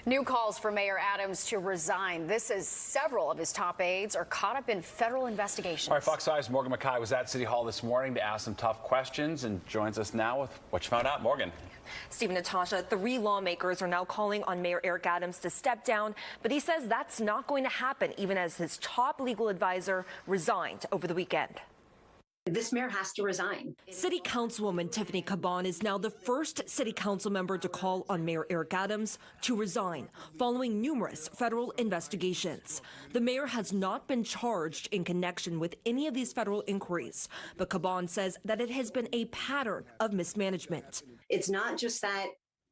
New calls for Mayor Adams to resign. This is several of his top aides are caught up in federal investigations. All right, Fox 5's Morgan Mackay was at City Hall this morning to ask some tough questions and joins us now with what you found out. Morgan. Steve and Natasha, 3 lawmakers are now calling on Mayor Eric Adams to step down, but he says that's not going to happen even as his top legal advisor resigned over the weekend. This mayor has to resign. City Councilwoman Tiffany Caban is now the first city council member to call on Mayor Eric Adams to resign following numerous federal investigations. The mayor has not been charged in connection with any of these federal inquiries, but Caban says that it has been a pattern of mismanagement. It's not just that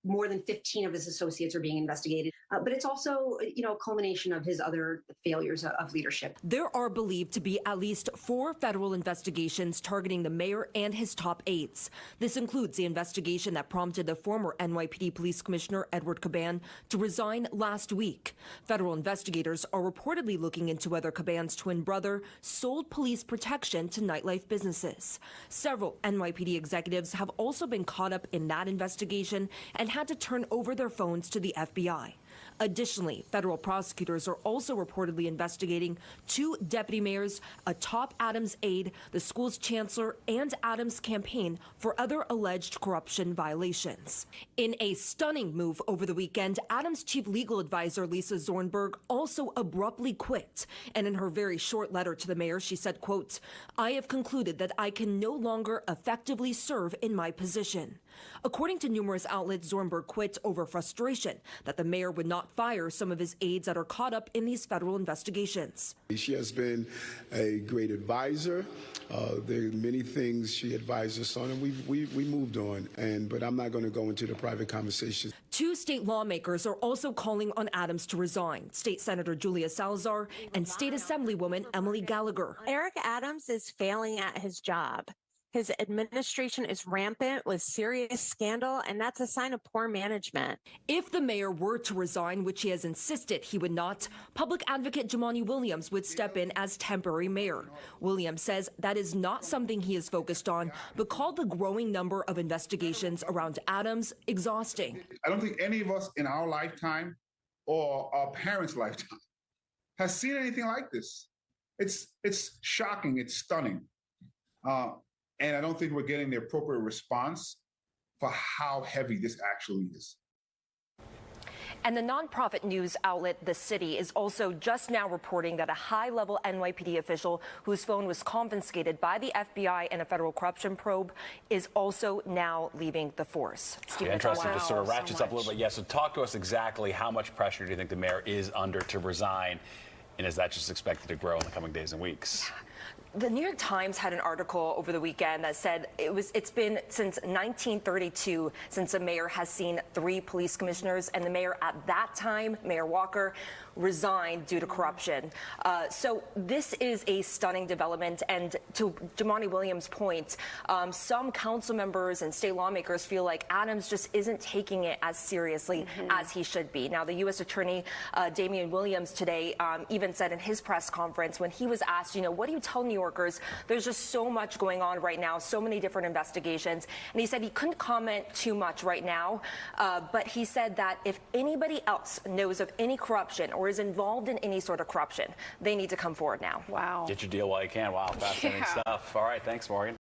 more than 15 of his associates are being investigated, but it's also, a culmination of his other failures of leadership. There are believed to be at least 4 federal investigations targeting the mayor and his top aides. This includes the investigation that prompted the former NYPD Police Commissioner Edward Caban to resign last week. Federal investigators are reportedly looking into whether Caban's twin brother sold police protection to nightlife businesses. Several NYPD executives have also been caught up in that investigation and had to turn over their phones to the FBI. Additionally, federal prosecutors are also reportedly investigating 2 deputy mayors, a top Adams aide, the school's chancellor, and Adams' campaign for other alleged corruption violations. In a stunning move over the weekend, Adams' chief legal advisor, Lisa Zornberg, also abruptly quit. And in her very short letter to the mayor, she said, quote, "I have concluded that I can no longer effectively serve in my position." According to numerous outlets, Zornberg quit over frustration that the mayor would not fire some of his aides that are caught up in these federal investigations. She has been a great advisor. There are many things she advised us on, and we moved on. But I'm not going to go into the private conversations. 2 state lawmakers are also calling on Adams to resign. State Senator Julia Salazar and State Assemblywoman Emily Gallagher. Eric Adams is failing at his job. His administration is rampant with serious scandal, and that's a sign of poor management. If the mayor were to resign, which he has insisted he would not, public advocate Jumaane Williams would step in as temporary mayor. Williams says that is not something he is focused on, but called the growing number of investigations around Adams exhausting. I don't think any of us in our lifetime or our parents' lifetime has seen anything like this. It's shocking. It's stunning. And I don't think we're getting the appropriate response for how heavy this actually is. And the nonprofit news outlet The City is also just now reporting that a high-level NYPD official whose phone was confiscated by the FBI in a federal corruption probe is also now leaving the force. Yeah, interesting. Just sort of ratchets up a little bit. Yeah, so talk to us exactly how much pressure do you think the mayor is under to resign, and is that just expected to grow in the coming days and weeks? The New York Times had an article over the weekend that said it's been since 1932 since the mayor has seen 3 police commissioners, and the mayor at that time, Mayor Walker, resigned due to corruption. So this is a stunning development, and to Jumaane Williams' point, some council members and state lawmakers feel like Adams just isn't taking it as seriously as he should be. Now, the U.S. Attorney Damian Williams today even said in his press conference when he was asked, what do you tell New Yorkers? There's just so much going on right now, so many different investigations. And he said he couldn't comment too much right now, but he said that if anybody else knows of any corruption or is involved in any sort of corruption, they need to come forward now. Wow. Get your deal while you can. Wow, fascinating stuff. All right, thanks, Morgan.